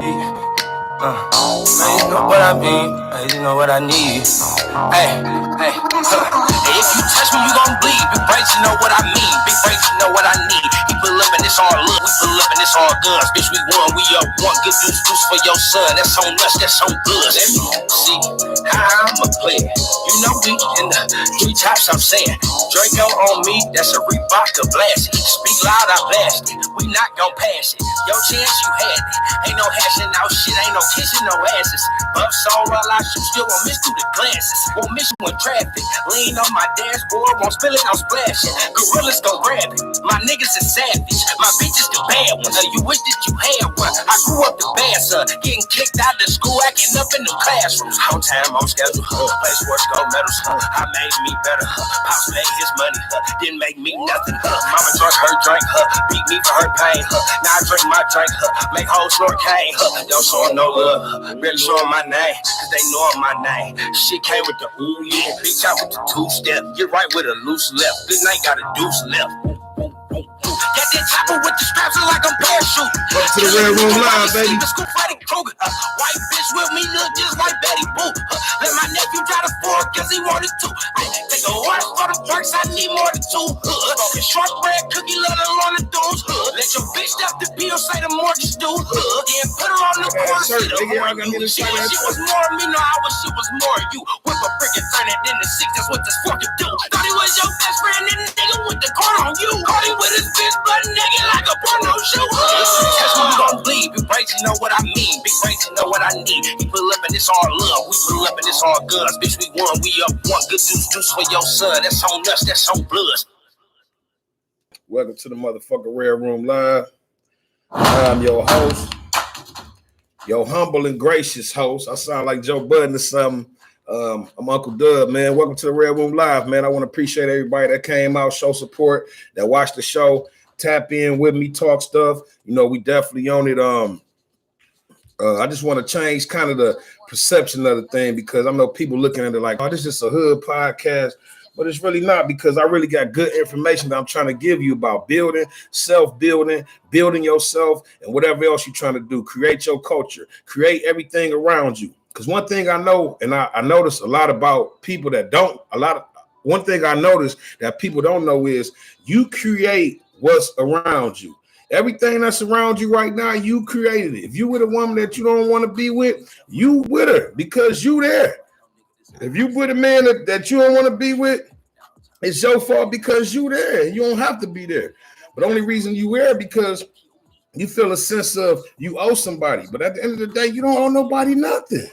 Man, you know what I mean, you know what I need. Hey, if you touch me, you gon' bleed. Big brains, you know what I mean. Big brains, you know what I need. He pull up and it's all love. We pull up and it's all guns. Bitch, we won, we up one. Good deuce for your son. That's on us, that's on us. See how I'm a player. You know we in the treetops, I'm saying. Draco on me, that's a Reebok to blast it. Speak loud, I blast it. We not gon' pass it. Your chance, you had it. Ain't no hashing out shit, ain't no kissing, no asses. Up so while I shoot, still won't miss through the glasses. Won't miss you in traffic. Lean on my dashboard, won't spill it, I'm splashing. Gorillas gon' grab it. My niggas is savage. My bitch is the bad one. You wish that you had one. I grew up the bad son. Getting kicked out of school, acting up in the classroom. On time, on schedule. Play sports, gold medals. I made me better. Pops made his money. Didn't make me nothing. Mama drunk her drink. Beat me for her pain. Now I drink my drink. Make whole snort cane. Don't show them no love. Barely show them my name. Cause they know my name. Shit came with the ooh yeah. Bitch out with the two-step. Get right with a loose left. Good night got a deuce left. Got that chopper with the straps like I'm parachute. Up to the Red Room Live, baby. White bitch with me look just like Betty Boop. Let my nephew try to fork cause he wanted to. I take a order for the perks, I need more than two. Shortbread cookie, let her on the dudes. Let your bitch step the bill, say the mortgage due. Then put her on the corner, see the more. She was more of me, no, I wish she was more of you. Whip a brick and turn it into six, that's what this fucking do. Thought he was your best friend and the nigga with the car on you. Caught him with his bitch butt naked like a porno shoe. That's when we gon' bleed. Big brains, you know what I mean. Big brains, you know what I need. He pull up and it's all love. We pull up and it's all guns. Bitch, we won, we up one. Good deuce for your son. That's on us, that's on blood. Welcome to the motherfucking Red Room Live. I'm your host, your humble and gracious host. I sound like Joe Budden or something. I'm Uncle Dub, man. Welcome to the Red Room Live, man. I want to appreciate everybody that came out, show support, that watched the show, tap in with me, talk stuff. You know, we definitely own it. I just want to change kind of the perception of the thing because I know people looking at it like, oh, this is just a hood podcast. But it's really not, because I really got good information that I'm trying to give you about building, self-building, building yourself, and whatever else you're trying to do. Create your culture, create everything around you. Because one thing I know, and I notice a lot about people that don't, one thing I notice that people don't know is you create what's around you. Everything that's around you right now, you created it. If you with a woman that you don't want to be with, you with her because you there. If you with a man that you don't want to be with, it's your fault because you there. You don't have to be there. But the only reason you there because you feel a sense of you owe somebody. But at the end of the day, you don't owe nobody nothing.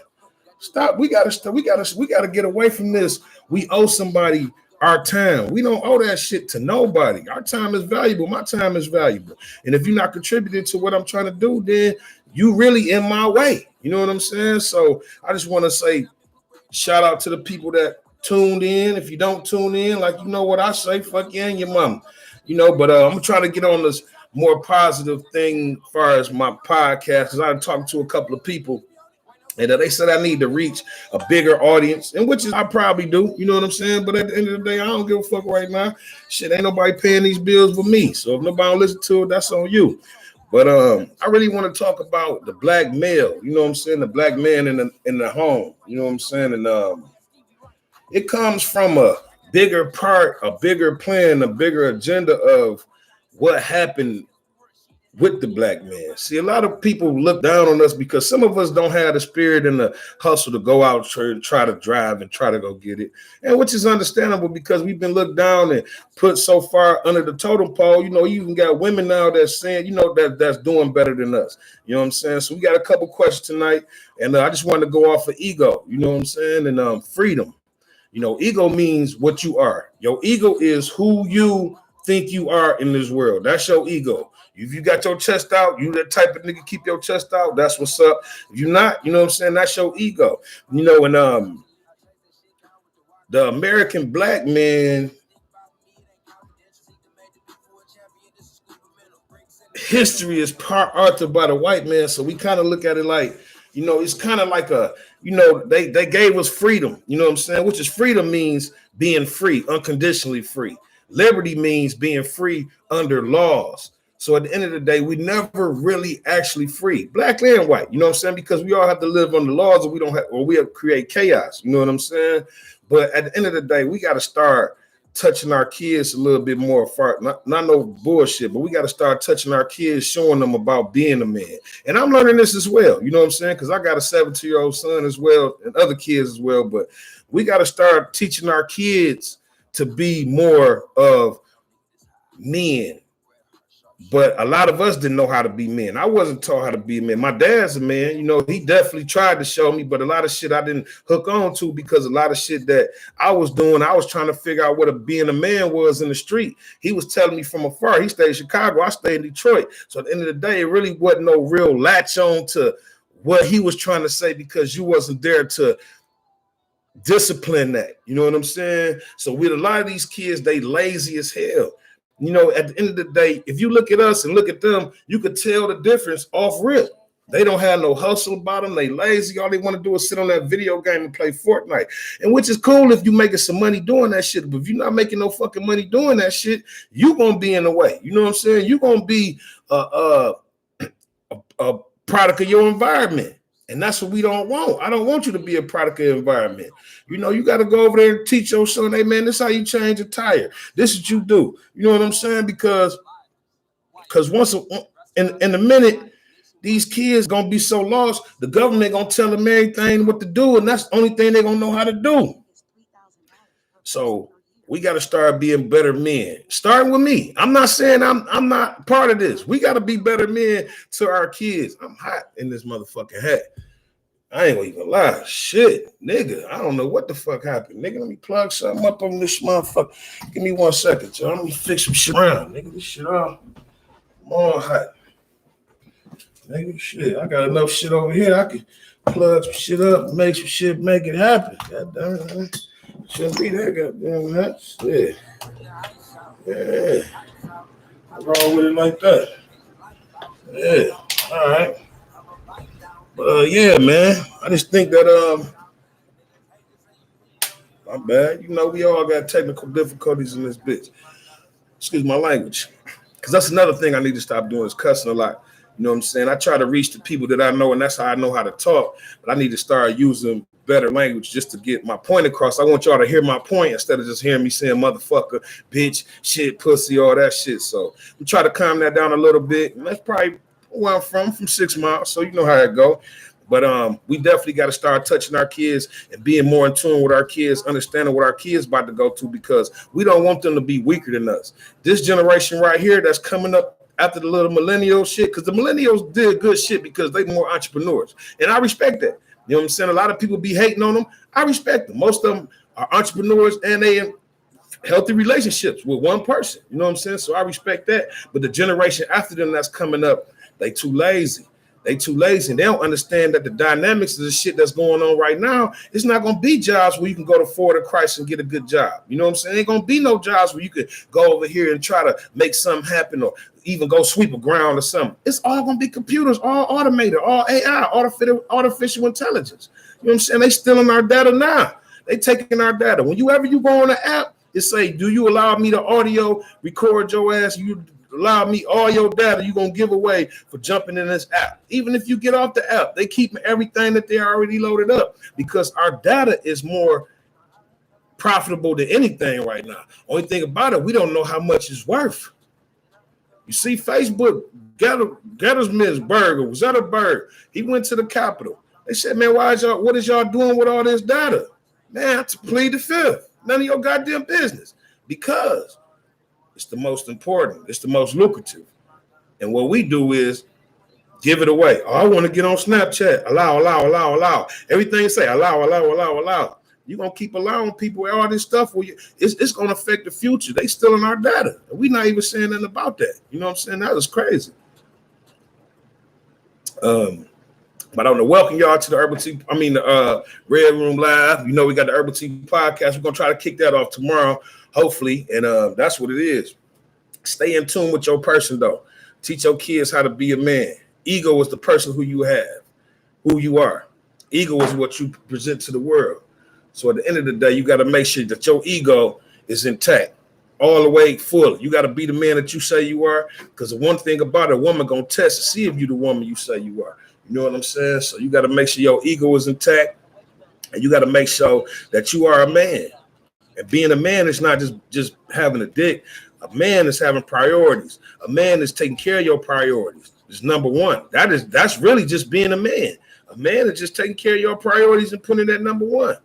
Stop. We gotta get away from this. We owe somebody our time. We don't owe that shit to nobody. Our time is valuable. My time is valuable. And if you're not contributing to what I'm trying to do, then you really in my way. You know what I'm saying? So I just want to say, shout out to the people that tuned in. If you don't tune in, like, you know what I say, fuck you and your mama. You know, but I'm gonna try to get on this more positive thing as far as my podcast, because I'm talking to a couple of people and they said I need to reach a bigger audience, and which is I probably do, you know what I'm saying? But at the end of the day, I don't give a fuck right now. Shit, ain't nobody paying these bills for me. So if nobody don't listen to it, that's on you. But I really want to talk about the black male, you know what I'm saying? The black man in the home, you know what I'm saying? And it comes from a bigger part, a bigger plan, a bigger agenda of what happened with the black man. See, a lot of people look down on us because some of us don't have the spirit and the hustle to go out and try to drive and try to go get it. And which is understandable because we've been looked down and put so far under the totem pole. You know, you even got women now that's saying, you know, that's doing better than us. You know what I'm saying? So we got a couple questions tonight, and I just wanted to go off of ego, you know what I'm saying? And freedom. You know, ego means what you are. Your ego is who you think you are in this world. That's your ego. If you got your chest out, you that type of nigga, keep your chest out. That's what's up. If you're not, you know what I'm saying? That's your ego. You know, and the American black man, history is part authored by the white man. So we kind of look at it like, you know, it's kind of like a, you know, they gave us freedom, you know what I'm saying? Which is freedom means being free, unconditionally free. Liberty means being free under laws. So at the end of the day, we never really actually free, black and white. You know what I'm saying? Because we all have to live on the laws, or we don't have, or we have to create chaos. You know what I'm saying? But at the end of the day, we got to start touching our kids a little bit more far. Not no bullshit, but we got to start touching our kids, showing them about being a man. And I'm learning this as well. You know what I'm saying? Because I got a 17-year-old son as well, and other kids as well. But we got to start teaching our kids to be more of men. But a lot of us didn't know how to be men. I wasn't taught how to be a man. My dad's a man, you know, he definitely tried to show me, but a lot of shit I didn't hook on to, because a lot of shit that I was doing, I was trying to figure out what being a man was in the street. He was telling me from afar. He stayed in Chicago, I stayed in Detroit. So at the end of the day, it really wasn't no real latch on to what he was trying to say, because you wasn't there to discipline that. You know what I'm saying? So with a lot of these kids, they lazy as hell. You know, at the end of the day, if you look at us and look at them, you could tell the difference off rip. They don't have no hustle about them. They lazy. All they want to do is sit on that video game and play Fortnite. And which is cool if you making some money doing that shit. But if you're not making no fucking money doing that shit, you gonna be in the way. You know what I'm saying? You gonna be a product of your environment. And that's what we don't want. I don't want you to be a product of the environment. You know, you got to go over there and teach your son, hey, man, this is how you change a tire. This is what you do. You know what I'm saying? Because once in a minute, these kids going to be so lost, the government going to tell them everything what to do, and that's the only thing they're going to know how to do. So we got to start being better men. Starting with me. I'm not saying I'm not part of this. We got to be better men to our kids. I'm hot in this motherfucking hat. I ain't gonna even lie. Shit, nigga. I don't know what the fuck happened. Nigga, let me plug something up on this motherfucker. Give me 1 second, y'all. Let me fix some shit around. Nigga, this shit off. I'm all hot. Nigga, shit. I got enough shit over here. I can plug some shit up, make some shit, make it happen. God damn it, man. Shouldn't be that goddamn hot. Shit. Yeah. Roll with it like that. Yeah. All right. Yeah, man. I just think that my bad. You know, we all got technical difficulties in this bitch. Excuse my language. Because that's another thing I need to stop doing is cussing a lot. You know what I'm saying? I try to reach the people that I know, and that's how I know how to talk. But I need to start using better language just to get my point across. I want y'all to hear my point instead of just hearing me saying motherfucker, bitch, shit, pussy, all that shit. So we try to calm that down a little bit. And that's probably where I'm from 6 miles. So you know how it go. But we definitely got to start touching our kids and being more in tune with our kids, understanding what our kids about to go to, because we don't want them to be weaker than us. This generation right here that's coming up after the little millennial shit, because the millennials did good shit because they more entrepreneurs. And I respect that. You know what I'm saying? A lot of people be hating on them. I respect them. Most of them are entrepreneurs and they in healthy relationships with one person. You know what I'm saying? So I respect that. But the generation after them that's coming up, they too lazy. They too lazy, and they don't understand that the dynamics of the shit that's going on right now, it's not going to be jobs where you can go to Ford or Christ and get a good job. You know what I'm saying? Ain't going to be no jobs where you could go over here and try to make something happen or even go sweep a ground or something. It's all going to be computers, all automated, all AI, artificial intelligence. You know what I'm saying? They stealing our data now. They taking our data. Whenever you go on the app, it say, do you allow me to audio record your ass? You allow me all your data you're going to give away for jumping in this app. Even if you get off the app, they keep everything that they already loaded up because our data is more profitable than anything right now. Only thing about it, we don't know how much it's worth. You see, Facebook, Gettysburg, or Zetterberg, he went to the Capitol. They said, man, what is y'all doing with all this data? Man, to plead the fifth. None of your goddamn business. Because it's the most important. It's the most lucrative. And what we do is give it away. Oh, I want to get on Snapchat. Allow. Everything say allow. You're going to keep allowing people all this stuff. It's going to affect the future. They stealing our data. And we're not even saying nothing about that. You know what I'm saying? That is crazy. But I want to welcome y'all to the Red Room Live. You know, we got the Herbal Tea podcast. We're going to try to kick that off tomorrow, hopefully. And that's what it is. Stay in tune with your person, though. Teach your kids how to be a man. Ego is the person who you have, who you are. Ego is what you present to the world. So at the end of the day, you got to make sure that your ego is intact. all the way full. You got to be the man that you say you are, because the one thing about a woman gonna test to see if you the woman you say you are. You know what I'm saying? So you got to make sure your ego is intact, and you got to make sure that you are a man. And being a man is not just having a dick. A man is having priorities. A man is taking care of your priorities. It's number one. That's really just being a man. A man is just taking care of your priorities and putting that number one.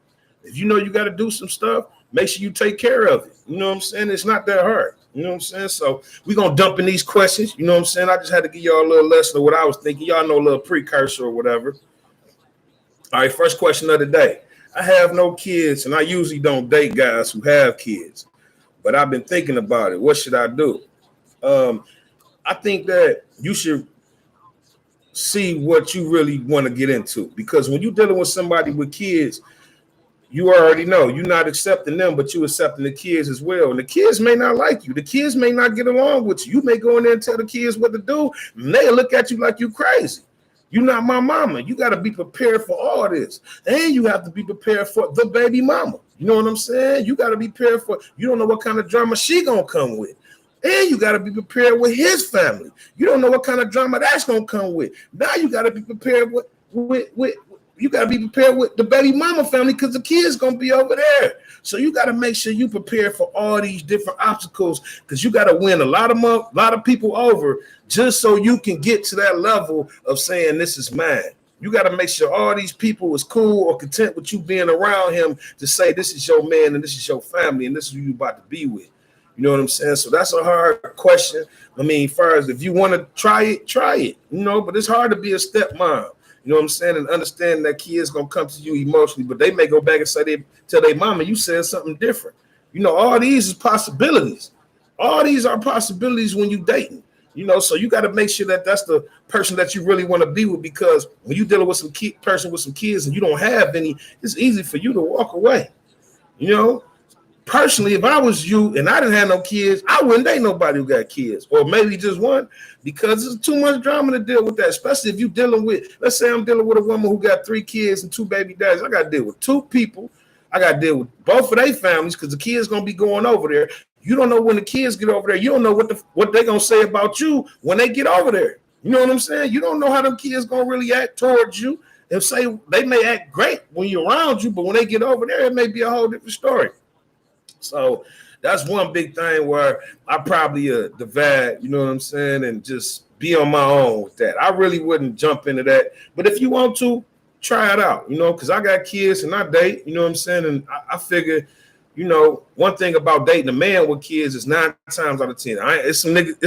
If you know you got to do some stuff, make sure you take care of it. You know what I'm saying? It's not that hard. You know what I'm saying? So we're going to dump in these questions. You know what I'm saying? I just had to give y'all a little lesson of what I was thinking. Y'all know a little precursor or whatever. All right, first question of the day. I have no kids, and I usually don't date guys who have kids. But I've been thinking about it. What should I do? I think that you should see what you really want to get into, because when you're dealing with somebody with kids, you already know you're not accepting them, but you're accepting the kids as well. And the kids may not like you. The kids may not get along with you. You may go in there and tell the kids what to do, and they'll look at you like you crazy. You're not my mama. You got to be prepared for all this. And you have to be prepared for the baby mama. You know what I'm saying? You got to be prepared for, you don't know what kind of drama she going to come with. And you got to be prepared with his family. You don't know what kind of drama that's going to come with. Now you got to be prepared with you got to be prepared with the baby mama family, because the kid's going to be over there. So you got to make sure you prepare for all these different obstacles, because you got to win a lot of people over just so you can get to that level of saying, this is mine. You got to make sure all these people is cool or content with you being around him to say, this is your man and this is your family and this is who you about to be with. You know what I'm saying? So that's a hard question. I mean, first, if you want to try it, you know, but it's hard to be a stepmom. You know what I'm saying? And understand that kids going to come to you emotionally, but they may go back and say, tell their mama, you said something different. You know, all these is possibilities. All these are possibilities when you dating. You know, so you got to make sure that that's the person that you really want to be with, because when you're dealing with some person with some kids and you don't have any, it's easy for you to walk away. You know, personally, if I was you and I didn't have no kids, I wouldn't date nobody who got kids, or maybe just one, because there's too much drama to deal with that, especially if you're dealing with, let's say I'm dealing with a woman who got 3 kids and 2 baby daddies. I got to deal with 2 people. I got to deal with both of their families, because the kids going to be going over there. You don't know when the kids get over there. You don't know what they're going to say about you when they get over there. You know what I'm saying? You don't know how them kids going to really act towards you. And say they may act great when you're around you, but when they get over there, it may be a whole different story. So that's one big thing where I probably divide, you know what I'm saying, and just be on my own with that. I really wouldn't jump into that. But if you want to, try it out, you know, because I got kids and I date, you know what I'm saying? And I figure, you know, one thing about dating a man with kids is 9 times out of 10. It's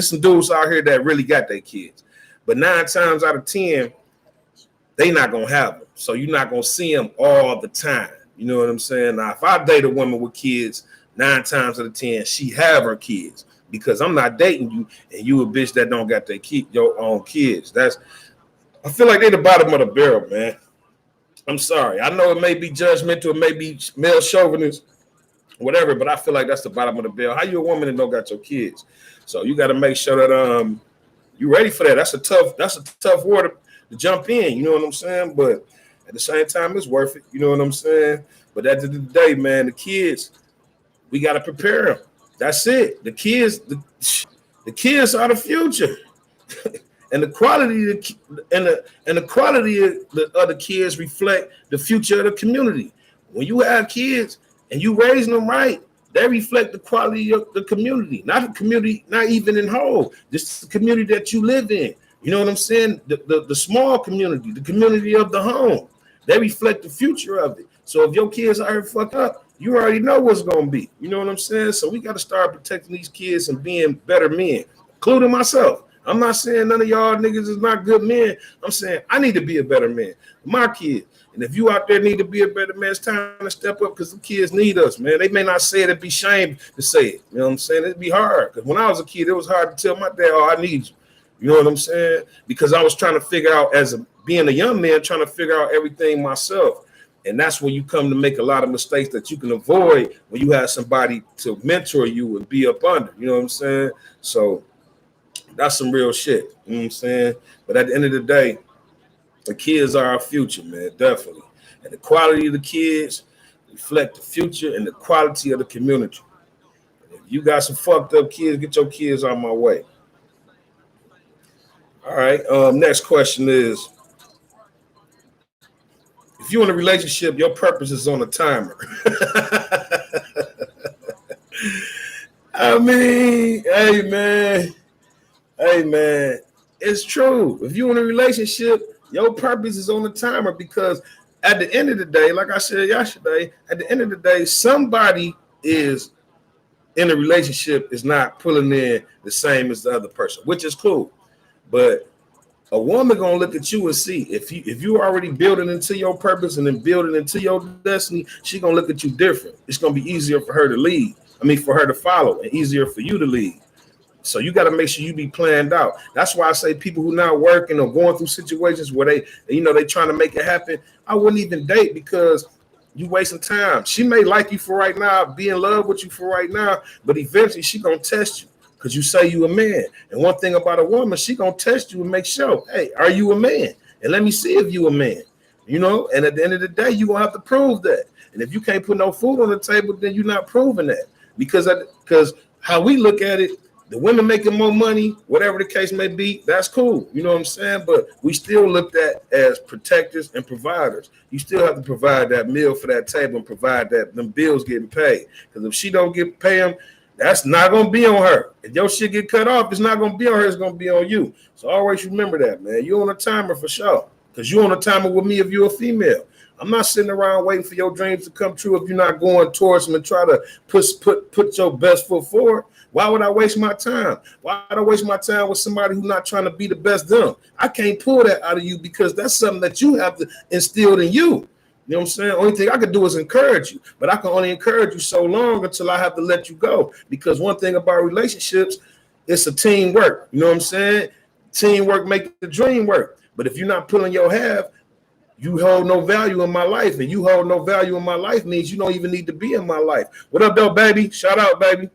some dudes out here that really got their kids. But 9 times out of 10, they not going to have them. So you're not going to see them all the time. You know what I'm saying? Now, if I date a woman with kids, 9 times out of 10, she have her kids, because I'm not dating you and you a bitch that don't got your own kids. I feel like they the bottom of the barrel, man. I'm sorry. I know it may be judgmental, it may be male chauvinist, whatever, but I feel like that's the bottom of the barrel. How you a woman that don't got your kids? So you got to make sure that you ready for that. That's a tough water to jump in. You know what I'm saying? But at the same time, it's worth it. You know what I'm saying? But at the end of the day, man, the kids, we got to prepare them. That's it. The kids are the future. And the quality of the kids reflect the future of the community. When you have kids and you raising them right, they reflect the quality of the community, not the community, not even in whole, just the community that you live in. You know what I'm saying? The small community, the community of the home, they reflect the future of it. So if your kids are fucked up, you already know what's going to be. You know what I'm saying? So we got to start protecting these kids and being better men, including myself. I'm not saying none of y'all niggas is not good men. I'm saying I need to be a better man. My kids. And if you out there need to be a better man, it's time to step up, because the kids need us, man. They may not say it and be ashamed to say it. You know what I'm saying? It'd be hard. Because when I was a kid, it was hard to tell my dad, oh, I need you. You know what I'm saying? Because I was trying to figure out, being a young man, trying to figure out everything myself. And that's when you come to make a lot of mistakes that you can avoid when you have somebody to mentor you and be up under. You know what I'm saying? So that's some real shit. You know what I'm saying? But at the end of the day, the kids are our future, man, definitely. And the quality of the kids reflect the future and the quality of the community. You got some fucked up kids. Get your kids on my way. All right. Next question is: if you're in a relationship, your purpose is on a timer. I mean, hey man, it's true. If you're in a relationship, your purpose is on the timer because at the end of the day, like I said yesterday, at the end of the day, somebody is in a relationship is not pulling in the same as the other person, which is cool. But a woman gonna look at you and see if you already building into your purpose and then building into your destiny, she gonna look at you different. It's gonna be easier for her to lead. I mean, for her to follow, and easier for you to lead. So you got to make sure you be planned out. That's why I say people who not working or going through situations where they trying to make it happen. I wouldn't even date because you wasting time. She may like you for right now, be in love with you for right now, but eventually she gonna test you because you say you a man. And one thing about a woman, she gonna test you and make sure, hey, are you a man? And let me see if you a man. And at the end of the day, you gonna have to prove that. And if you can't put no food on the table, then you're not proving that. Because how we look at it, the women making more money, whatever the case may be, that's cool. You know what I'm saying? But we still looked at as protectors and providers. You still have to provide that meal for that table and provide that them bills getting paid. Because if she don't get paid them, that's not going to be on her. If your shit get cut off, it's not going to be on her. It's going to be on you. So always remember that, man. You're on a timer for sure. Because you're on a timer with me if you're a female. I'm not sitting around waiting for your dreams to come true if you're not going towards them and try to put your best foot forward. Why would I waste my time? Why would I waste my time with somebody who's not trying to be the best them? I can't pull that out of you because that's something that you have to instill in you. You know what I'm saying? Only thing I could do is encourage you, but I can only encourage you so long until I have to let you go. Because one thing about relationships, it's a teamwork. You know what I'm saying? Teamwork makes the dream work. But if you're not pulling your half, you hold no value in my life, and you hold no value in my life means you don't even need to be in my life. What up, though, baby? Shout out, baby.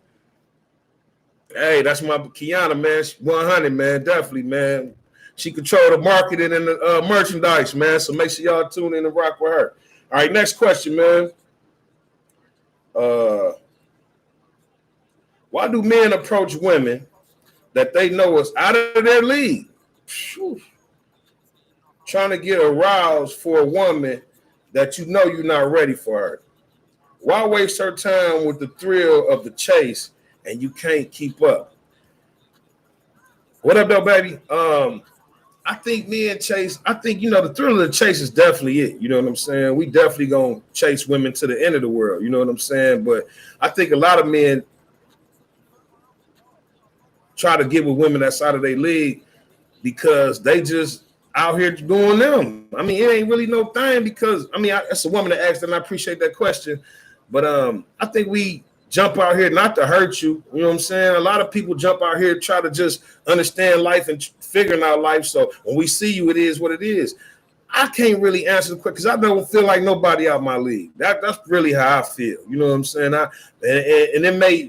Hey, that's my Kiana, man. 100, man. Definitely, man. She control the marketing and the merchandise, man. So make sure y'all tune in and rock with her. All right, next question, man. Why do men approach women that they know is out of their league? Whew. Trying to get aroused for a woman that you know you're not ready for her. Why waste her time with the thrill of the chase and you can't keep up? What up, though, baby? I think me and Chase, the thrill of the chase is definitely it. You know what I'm saying? We definitely gonna chase women to the end of the world. You know what I'm saying? But I think a lot of men try to get with women that's out of their league because they just out here doing them. I mean, it ain't really no thing because, that's a woman that asked, and I appreciate that question. But I think we jump out here not to hurt you. You know what I'm saying? A lot of people jump out here try to just understand life and figuring out life. So when we see you, it is what it is. I can't really answer the question because I don't feel like nobody out my league. That's really how I feel. You know what I'm saying? And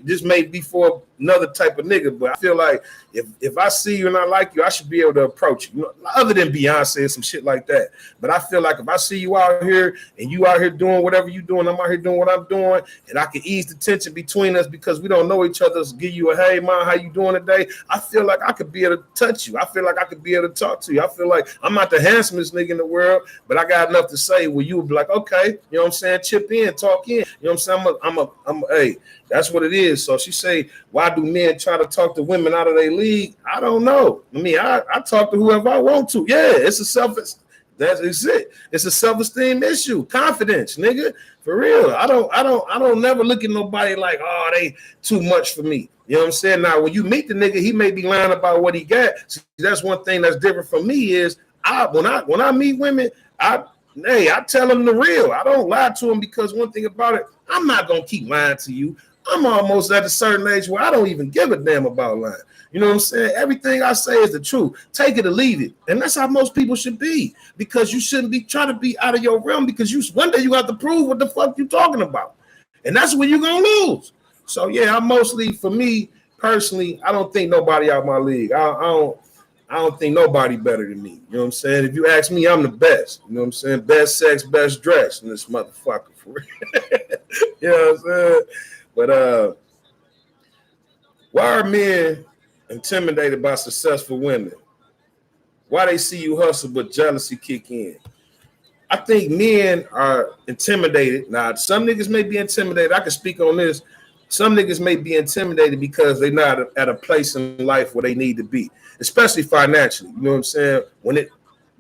this may be for another type of nigga, but I feel like if I see you and I like you, I should be able to approach you. Other than Beyonce and some shit like that. But I feel like if I see you out here and you out here doing whatever you doing, I'm out here doing what I'm doing, and I can ease the tension between us because we don't know each other. So give you a hey, man, how you doing today? I feel like I could be able to touch you. I feel like I could be able to talk to you. I feel like I'm not the handsomest nigga in the world, but I got enough to say where you would be like, okay, you know what I'm saying? Chip in, talk in. You know what I'm saying? Hey, that's what it is. So she say, why do men try to talk to women out of their league? I don't know. I talk to whoever I want to. Yeah, it's it. It's a self-esteem issue. Confidence, nigga. For real. I don't never look at nobody like, oh, they too much for me. You know what I'm saying? Now, when you meet the nigga, he may be lying about what he got. See, that's one thing that's different from me is when I meet women, I tell them the real. I don't lie to them because one thing about it, I'm not gonna keep lying to you. I'm almost at a certain age where I don't even give a damn about lying. You know what I'm saying? Everything I say is the truth. Take it or leave it. And that's how most people should be, because you shouldn't be trying to be out of your realm because one day you have to prove what the fuck you talking about. And that's when you're going to lose. So, yeah, for me personally, I don't think nobody out my league. I don't think nobody better than me. You know what I'm saying? If you ask me, I'm the best. You know what I'm saying? Best sex, best dress in this motherfucker. For real. You know what I'm saying? But Why are men intimidated by successful women? Why they see you hustle but jealousy kick in? I think men are intimidated. Now, some niggas may be intimidated. I can speak on this. Some niggas may be intimidated because they're not at a place in life where they need to be, especially financially. You know what I'm saying?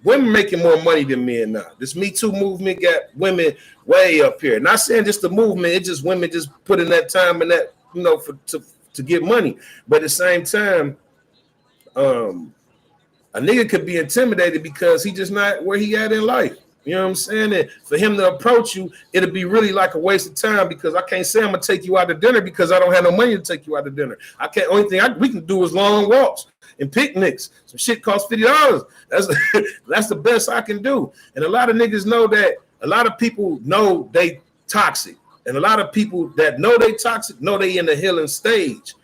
Women making more money than men now. This Me Too movement got women way up here. Not saying just the movement, it's just women just putting that time in that, you know, to get money. But at the same time, a nigga could be intimidated because he just not where he at in life. You know what I'm saying? And for him to approach you, it'll be really like a waste of time because I can't say I'm gonna take you out to dinner because I don't have no money to take you out to dinner. I can't. Only thing we can do is long walks and picnics. Some shit costs $50. That's the best I can do. And a lot of niggas know that. A lot of people know they toxic, and a lot of people that know they toxic know they in the healing stage.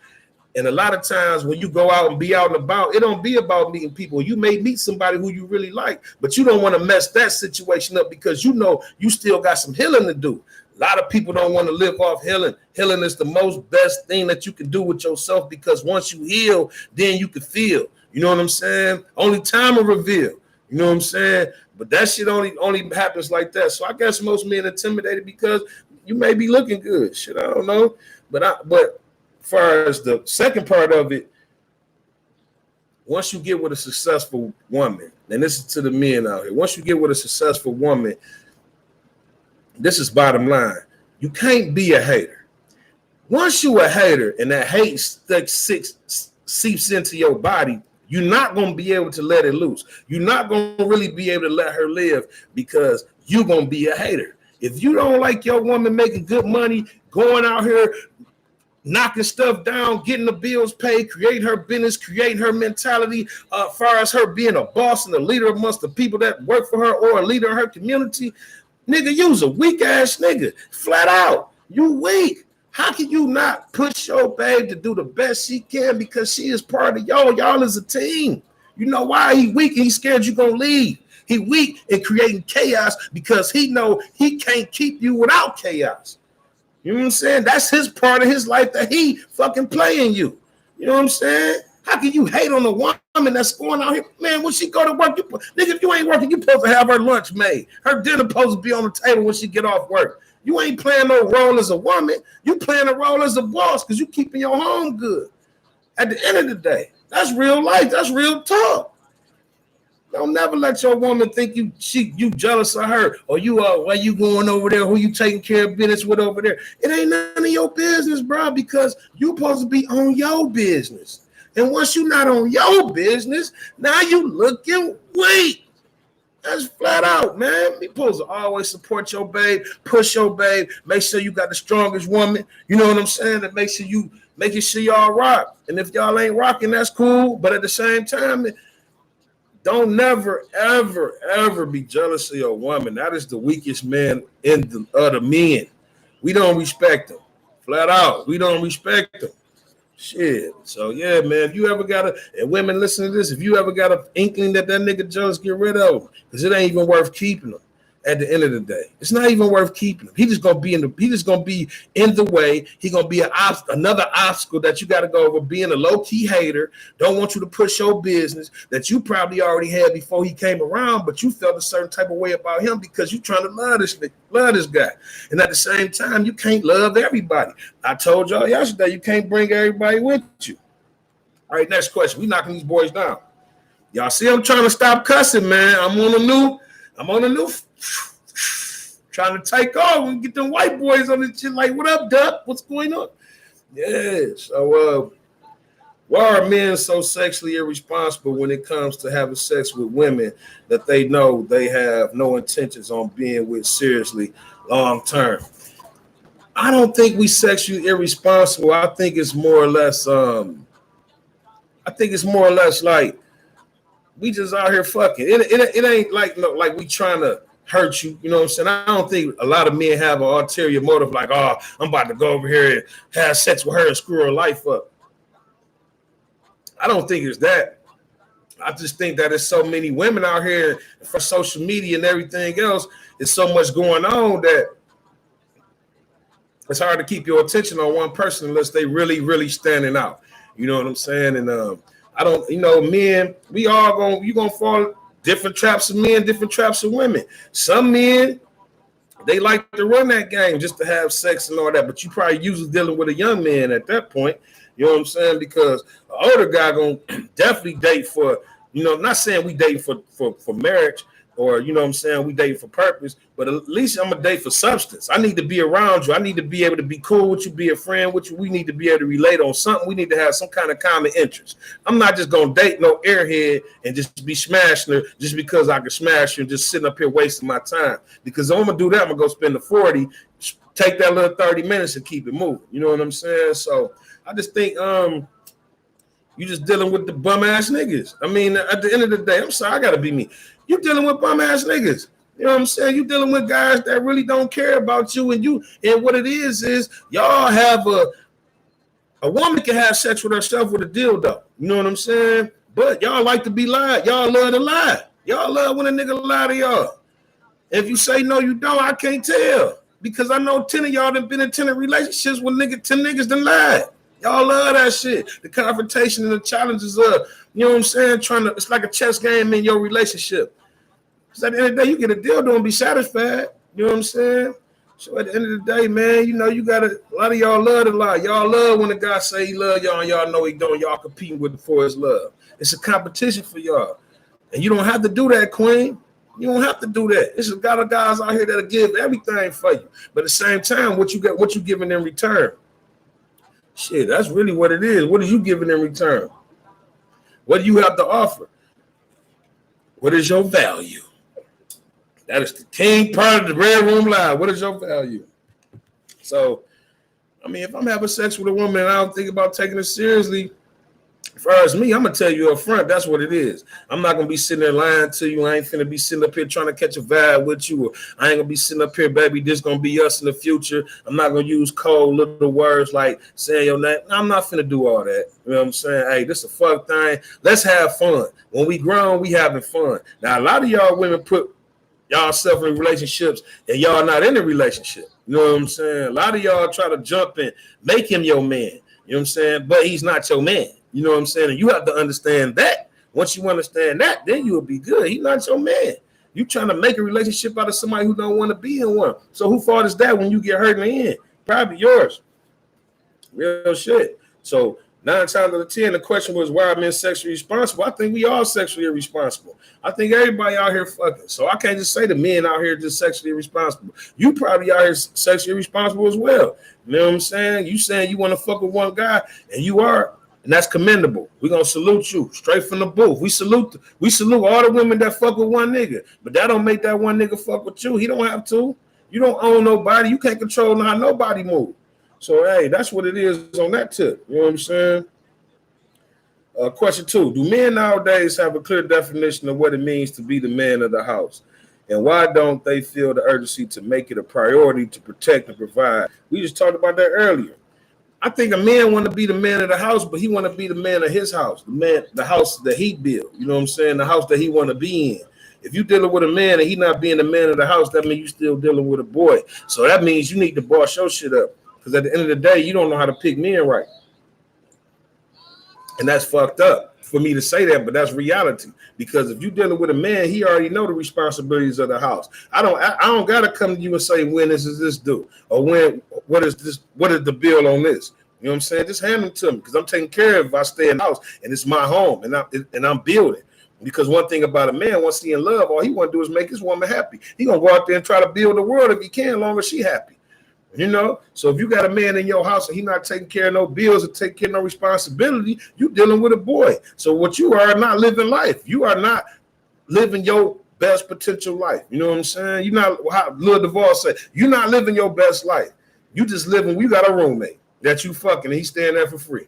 And a lot of times when you go out and be out and about, it don't be about meeting people. You may meet somebody who you really like, but you don't want to mess that situation up because you know you still got some healing to do. A lot of people don't want to live off healing. Healing is the most best thing that you can do with yourself because once you heal, then you can feel. You know what I'm saying? Only time will reveal. You know what I'm saying? But that shit only happens like that. So I guess most men intimidated because you may be looking good. Shit, I don't know. But as far as the second part of it, once you get with a successful woman, and this is to the men out here, once you get with a successful woman, this is bottom line. You can't be a hater. Once you a hater and that hate seeps into your body, you're not going to be able to let it loose. You're not going to really be able to let her live because you're going to be a hater. If you don't like your woman making good money, going out here, knocking stuff down, getting the bills paid, creating her business, creating her mentality, as far as her being a boss and a leader amongst the people that work for her or a leader in her community, nigga, you's a weak ass nigga. Flat out, you weak. How can you not push your babe to do the best she can because she is part of y'all? Y'all is a team. You know why he weak? He's scared you're gonna leave. He weak in creating chaos because he know he can't keep you without chaos. You know what I'm saying? That's his part of his life that he fucking playing you. You know what I'm saying? How can you hate on a woman that's going out here? Man, when she go to work, nigga, if you ain't working, you supposed to have her lunch made. Her dinner supposed to be on the table when she get off work. You ain't playing no role as a woman. You playing a role as a boss because you keeping your home good. At the end of the day, that's real life. That's real talk. Don't never let your woman think you jealous of her or you why you going over there, who you taking care of business with over there. It ain't none of your business, bro, because you supposed to be on your business. And once you're not on your business, now you looking weak. That's flat out, man. You supposed to always support your babe, push your babe, make sure you got the strongest woman. You know what I'm saying? And making sure y'all rock. And if y'all ain't rocking, that's cool. But at the same time, don't never, ever, ever be jealous of your woman. That is the weakest man in the other men. We don't respect them. Flat out. We don't respect them. Shit. So, yeah, man, if you ever got and women listen to this, if you ever got an inkling that nigga jealous, get rid of him. Because it ain't even worth keeping him at the end of the day. It's not even worth keeping him. He just gonna be in the way. He gonna be another obstacle that you gotta go over, being a low-key hater, don't want you to push your business that you probably already had before he came around, but you felt a certain type of way about him because you're trying to love this guy. And at the same time, you can't love everybody. I told y'all yesterday, you can't bring everybody with you. All right, next question. We knocking these boys down. Y'all see I'm trying to stop cussing, man. I'm on a new trying to take off and get them white boys on this shit like, what up, Duck? What's going on? Yeah, so why are men so sexually irresponsible when it comes to having sex with women that they know they have no intentions on being with seriously long term? I don't think we sexually irresponsible. I think it's more or less like we just out here fucking. It ain't like we trying to hurt you. You know what I'm saying? I don't think a lot of men have an ulterior motive like, oh, I'm about to go over here and have sex with her and screw her life up. I don't think it's that. I just think that there's so many women out here for social media and everything else. There's so much going on that it's hard to keep your attention on one person unless they really, really standing out. You know what I'm saying? And I don't, men, you gonna fall different traps of men, different traps of women. Some men, they like to run that game just to have sex and all that, but you probably usually dealing with a young man at that point. You know what I'm saying? Because an older guy gonna definitely date for, not saying we date for marriage or, you know what I'm saying, we date for purpose, but at least I'm gonna date for substance. I need to be around you. I need to be able to be cool with you, be a friend with you. We need to be able to relate on something. We need to have some kind of common interest. I'm not just gonna date no airhead and just be smashing her just because I can smash her and just sitting up here wasting my time. Because if I'm gonna do that, I'm gonna go spend the 40, take that little 30 minutes and keep it moving. You know what I'm saying? So I just think you just dealing with the bum ass niggas. I mean, at the end of the day, I'm sorry, I gotta be me. You dealing with bum ass niggas. You know what I'm saying? You dealing with guys that really don't care about you, and what it is y'all have a woman can have sex with herself with a dildo. You know what I'm saying? But y'all like to be lied. Y'all love to lie. Y'all love when a nigga lie to y'all. If you say no, you don't, I can't tell. Because I know 10 of y'all done been in 10 relationships with 10 niggas done lied. Y'all love that shit. The confrontation and the challenges of, you know what I'm saying? It's like a chess game in your relationship. Because at the end of the day, you get a dildo and be satisfied. You know what I'm saying? So at the end of the day, man, you got a lot of y'all love to lie. Y'all love when a guy say he love y'all and y'all know he don't. Y'all competing with him for his love. It's a competition for y'all. And you don't have to do that, queen. You don't have to do that. There's a lot of guys out here that'll give everything for you. But at the same time, what you giving in return? Shit, that's really what it is. What are you giving in return? What do you have to offer? What is your value? That is the king part of the Red Room Live. What is your value? So, I mean, if I'm having sex with a woman and I don't think about taking it seriously, as far as me, I'm going to tell you up front, that's what it is. I'm not going to be sitting there lying to you. I ain't finna be sitting up here trying to catch a vibe with you. Or I ain't going to be sitting up here, baby, this going to be us in the future. I'm not going to use cold little words like saying your name. I'm not finna do all that. You know what I'm saying? Hey, this is a fuck thing. Let's have fun. When we grown, we having fun. Now, a lot of y'all women put y'all self in relationships and y'all not in a relationship. You know what I'm saying? A lot of y'all try to jump and make him your man. You know what I'm saying? But he's not your man. You know what I'm saying? And you have to understand that. Once you understand that, then you'll be good. He's not your man. You trying to make a relationship out of somebody who don't want to be in one. So who fault is that when you get hurt in the end? Probably yours. Real shit. So 9 times out of 10, the question was why are men sexually responsible? I think we all sexually irresponsible. I think everybody out here fucking. So I can't just say the men out here just sexually irresponsible. You probably out here sexually irresponsible as well. You know what I'm saying? You saying you want to fuck with one guy and you are. And that's commendable. We're gonna salute you straight from the booth. We salute all the women that fuck with one nigga, but that don't make that one nigga fuck with you. He don't have to. You don't own nobody. You can't control how nobody move. So hey, that's what it is on that tip. You know what I'm saying? Question 2: do men nowadays have a clear definition of what it means to be the man of the house? And why don't they feel the urgency to make it a priority to protect and provide? We just talked about that earlier. I think a man want to be the man of the house, but he want to be the man of his house, the house that he built. You know what I'm saying? The house that he want to be in. If you dealing with a man and he not being the man of the house, that means you still dealing with a boy. So that means you need to boss your shit up. Because at the end of the day, you don't know how to pick men right. And that's fucked up for me to say that, but that's reality. Because if you dealing with a man, he already know the responsibilities of the house. I don't gotta come to you and say when is this due or what is the bill on this. You know what I'm saying? Just hand them to me because I'm taking care of if I stay in the house and it's my home and I'm building. Because one thing about a man, once he in love, all he want to do is make his woman happy. He gonna go out there and try to build the world if he can, as long as she happy. You know, so if you got a man in your house and he not taking care of no bills or taking care of no responsibility, you dealing with a boy. So what you are not living life. You are not living your best potential life. You know what I'm saying? You're not, how Lil Duval said, you're not living your best life. You just living, you got a roommate that you fucking and he's staying there for free.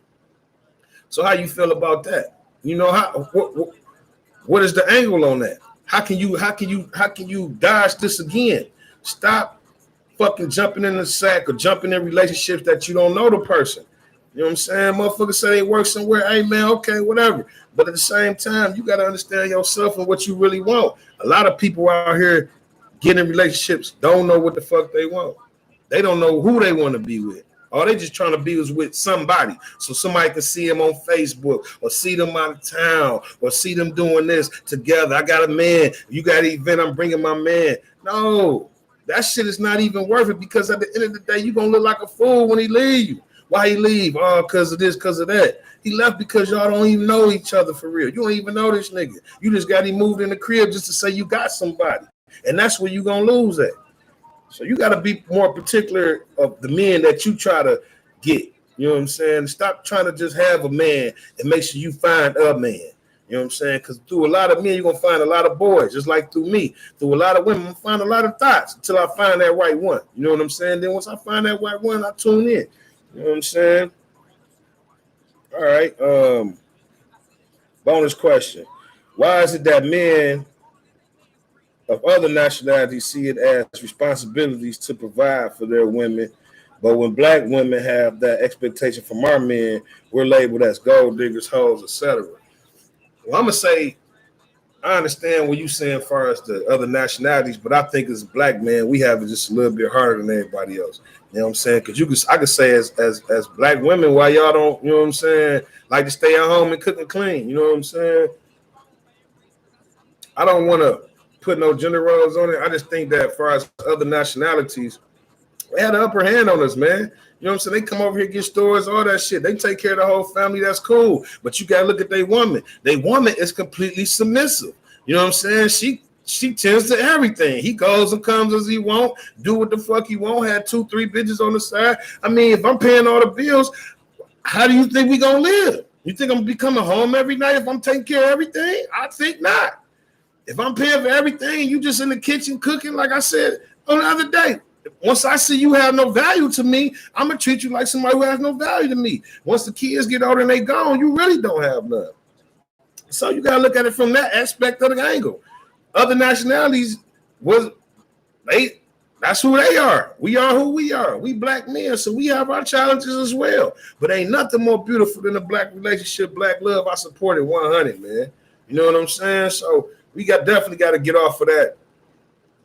So how you feel about that? You know, what is the angle on that? How can you dodge this again? Stop fucking jumping in the sack or jumping in relationships that you don't know the person. You know what I'm saying? Motherfuckers say they work somewhere. Hey, man, okay, whatever. But at the same time, you got to understand yourself and what you really want. A lot of people out here getting in relationships don't know what the fuck they want. They don't know who they want to be with. All they just trying to be is with somebody, so somebody can see them on Facebook or see them out of town or see them doing this together. I got a man, you got an event, I'm bringing my man. No, that shit is not even worth it, because at the end of the day, you're gonna look like a fool when he leave you. Why he leave? Oh, because of this, because of that. He left because y'all don't even know each other for real. You don't even know this nigga. You just got him moved in the crib just to say you got somebody. And that's where you're gonna lose at. So you got to be more particular of the men that you try to get. You know what I'm saying? Stop trying to just have a man and make sure you find a man. You know what I'm saying? Because through a lot of men, you're going to find a lot of boys, just like through me. Through a lot of women, I'm going to find a lot of thoughts until I find that right one. You know what I'm saying? Then once I find that right one, I tune in. You know what I'm saying? All right. Bonus question. Why is it that men of other nationalities see it as responsibilities to provide for their women, but when black women have that expectation from our men, we're labeled as gold diggers, hoes, etc.? Well, I'm gonna say I understand what you're saying as far as the other nationalities, but I think as a black man, we have it just a little bit harder than everybody else. You know what I'm saying? Because I could say as black women, why y'all don't, you know what I'm saying, like to stay at home and cook and clean. You know what I'm saying? I don't want to put no gender roles on it. I just think that as far as other nationalities, they had the upper hand on us, man. You know what I'm saying? They come over here, get stores, all that shit. They take care of the whole family. That's cool. But you got to look at their woman. Their woman is completely submissive. You know what I'm saying? She tends to everything. He goes and comes as he want, do what the fuck he want, have 2-3 bitches on the side. I mean, if I'm paying all the bills, how do you think we going to live? You think I'm going to be coming home every night if I'm taking care of everything? I think not. If I'm paying for everything, you just in the kitchen cooking, like I said on the other day, once I see you have no value to me, I'm going to treat you like somebody who has no value to me. Once the kids get older and they gone, you really don't have none. So you got to look at it from that aspect of the angle. Other nationalities, that's who they are. We are who we are. We black men, so we have our challenges as well. But ain't nothing more beautiful than a black relationship, black love. I support it 100, man. You know what I'm saying? So we definitely got to get off of that.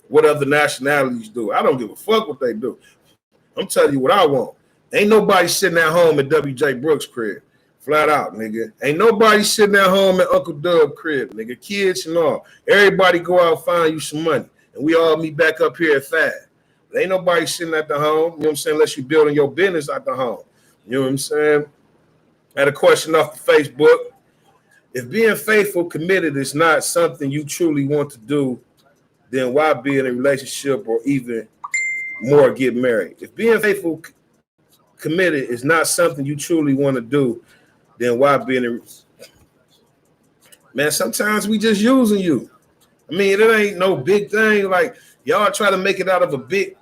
What other nationalities do? I don't give a fuck what they do. I'm telling you what I want. Ain't nobody sitting at home at WJ Brooks' crib. Flat out, nigga. Ain't nobody sitting at home at Uncle Dub crib, nigga. Kids and all. Everybody go out and find you some money. And we all meet back up here at 5. But ain't nobody sitting at the home, you know what I'm saying, unless you're building your business at the home. You know what I'm saying? I had a question off the Facebook. If being faithful, committed is not something you truly want to do, then why be in a relationship or even more get married? If being faithful, committed is not something you truly want to do, then why be in a... Man, sometimes we just using you. I mean, it ain't no big thing. Like, y'all try to make it out of a big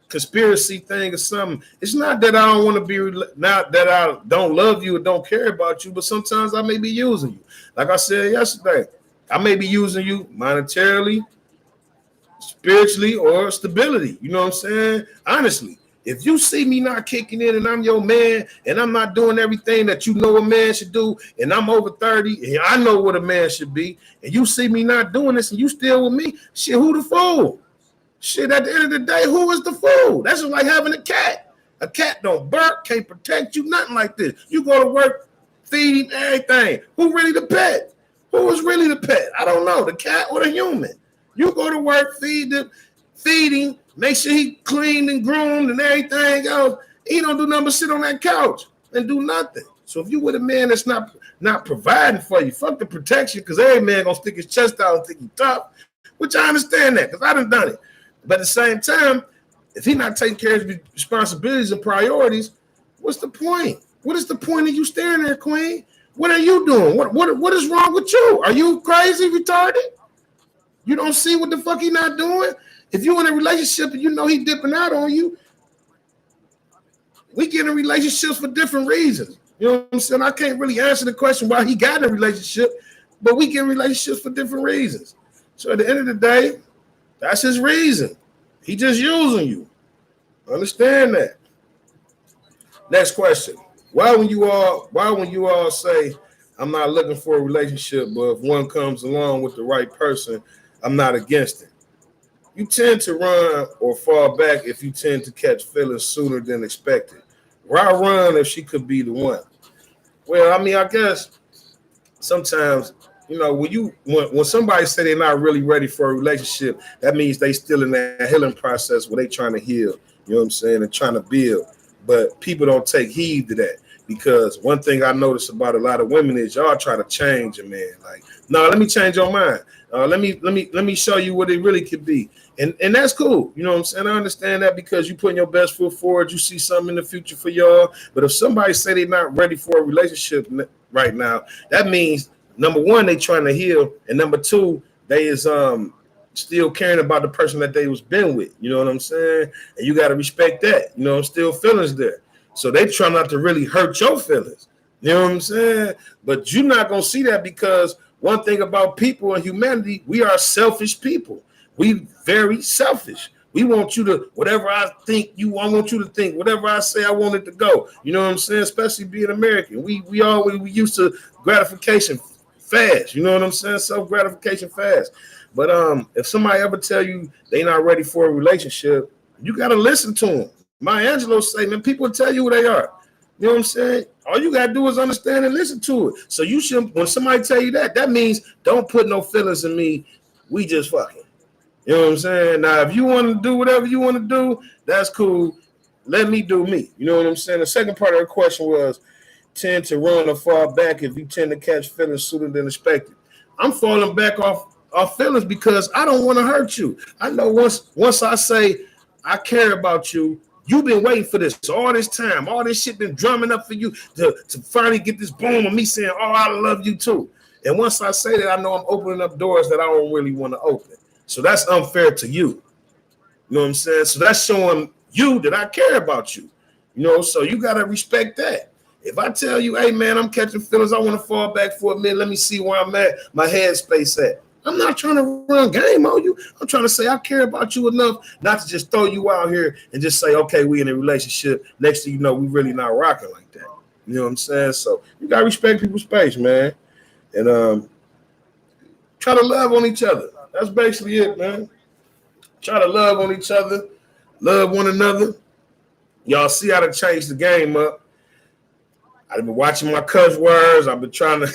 conspiracy thing or something. It's not that I don't want to be, not that I don't love you or don't care about you, but sometimes I may be using you. Like I said yesterday, I may be using you monetarily, spiritually, or stability. You know what I'm saying? Honestly, if you see me not kicking in and I'm your man and I'm not doing everything that you know a man should do, and I'm over 30 and I know what a man should be, and you see me not doing this and you still with me, shit, who the fool? Shit, at the end of the day, who is the fool? That's just like having a cat. A cat don't bark, can't protect you, nothing like this. You go to work, feed him, everything. Who really the pet? Who is really the pet? I don't know, the cat or the human. You go to work, feed him, make sure he cleaned and groomed and everything else. He don't do nothing but sit on that couch and do nothing. So if you with a man that's not providing for you, fuck the protection, because every man gonna stick his chest out and think he's tough, which I understand that, because I done it. But at the same time, if he's not taking care of his responsibilities and priorities, what's the point? What is the point of you staring there, Queen? What are you doing? What is wrong with you? Are you crazy, retarded? You don't see what the fuck he not doing? If you in a relationship and you know he dipping out on you, we get in relationships for different reasons. You know what I'm saying? I can't really answer the question why he got in a relationship, but we get in relationships for different reasons. So at the end of the day, that's his reason. He just using you. Understand that. Next question. Why when you all say I'm not looking for a relationship, but if one comes along with the right person, I'm not against it? You tend to run or fall back if you tend to catch feelings sooner than expected. Why run if she could be the one? Well, I mean, I guess sometimes, you know, when somebody say they're not really ready for a relationship, that means they still in that healing process where they trying to heal, you know what I'm saying, and trying to build. But people don't take heed to that, because one thing I notice about a lot of women is y'all try to change a man. Like, no, let me change your mind. Let me show you what it really could be. And that's cool. You know what I'm saying? I understand that, because you putting your best foot forward. You see something in the future for y'all. But if somebody say they're not ready for a relationship right now, that means, number one, they trying to heal. And number two, they is still caring about the person that they was been with. You know what I'm saying? And you got to respect that. You know, still feelings there. So they try not to really hurt your feelings. You know what I'm saying? But you're not going to see that, because one thing about people and humanity, we are selfish people. We very selfish. We want you to, whatever I think I want you to think. Whatever I say, I want it to go. You know what I'm saying? Especially being American. We used to gratification fast. You know what I'm saying? Self-gratification fast. But if somebody ever tell you they not ready for a relationship, you got to listen to them. Maya Angelou say, man, people tell you who they are. You know what I'm saying? All you got to do is understand and listen to it. So you should, when somebody tell you that means don't put no feelings in me. We just fucking. You know what I'm saying? Now, if you want to do whatever you want to do, that's cool. Let me do me. You know what I'm saying? The second part of the question was, tend to run or fall back if you tend to catch feelings sooner than expected. I'm falling back off feelings because I don't want to hurt you. I know once I say I care about you, you've been waiting for this all this time. All this shit been drumming up for you to finally get this boom of me saying, oh, I love you too. And once I say that, I know I'm opening up doors that I don't really want to open. So that's unfair to you. You know what I'm saying? So that's showing you that I care about you. You know, so you got to respect that. If I tell you, hey, man, I'm catching feelings, I want to fall back for a minute, let me see where I'm at, my headspace at. I'm not trying to run game on you. I'm trying to say I care about you enough not to just throw you out here and just say, okay, we in a relationship. Next thing you know, we really not rocking like that. You know what I'm saying? So you got to respect people's space, man. And try to love on each other. That's basically it, man. Try to love on each other, love one another. Y'all see how to change the game up. I've been watching my cuss words. I've been trying to.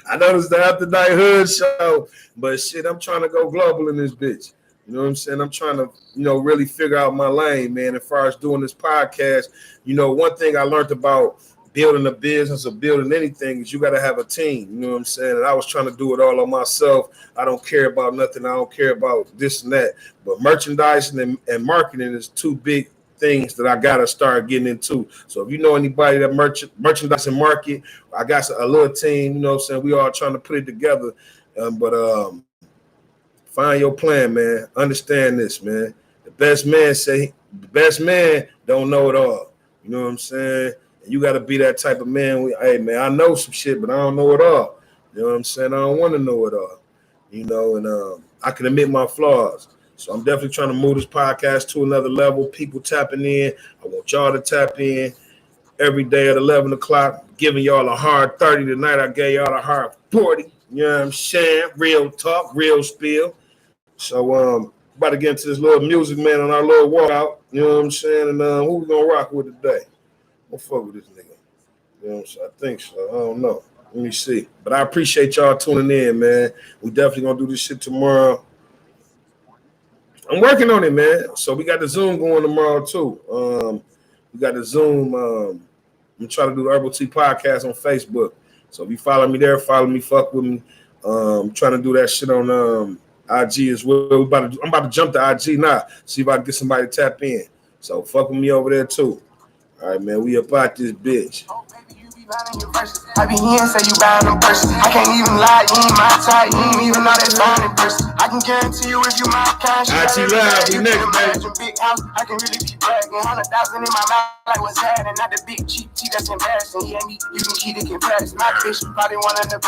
I know it's the After Night Hood show, but shit, I'm trying to go global in this bitch. You know what I'm saying? I'm trying to, really figure out my lane, man. As far as doing this podcast, one thing I learned about building a business or building anything is you got to have a team. You know what I'm saying? And I was trying to do it all on myself. I don't care about nothing. I don't care about this and that. But merchandising and marketing is two big things that I got to start getting into. So if you know anybody that merchandise and market, I got a little team, you know what I'm saying? We all trying to put it together. But find your plan, man. Understand this, man. The best man don't know it all. You know what I'm saying? And you got to be that type of man. Hey, man, I know some shit, but I don't know it all. You know what I'm saying? I don't want to know it all. And I can admit my flaws. So I'm definitely trying to move this podcast to another level. People tapping in. I want y'all to tap in every day at 11 o'clock. Giving y'all a hard 30 tonight. I gave y'all a hard 40. You know what I'm saying? Real talk, real spiel. So about to get into this little music, man, on our little walkout. You know what I'm saying? And who we gonna rock with today? We'll fuck with this nigga. You know what I'm saying? I think so. I don't know. Let me see. But I appreciate y'all tuning in, man. We definitely gonna do this shit tomorrow. I'm working on it, man. So we got the Zoom going tomorrow too. We got the Zoom. I'm trying to do the Herbal Tea podcast on Facebook. So if you follow me there, follow me, fuck with me. I'm trying to do that shit on IG as well. I'm about to jump to IG now. See if I can get somebody to tap in. So fuck with me over there too. All right, man. We about this bitch. I be here and say you buying them purses. I can't even lie, you ain't my type. You ain't even know that's fine in person. I can guarantee you if you my cash. IT Live, we next, baby. Big house, I can really be bragging. 100,000 in my mouth, like what's happening. Not the big cheap tea that's embarrassing. Yeah, me, you can keep the comparison. My bitch probably one of the best.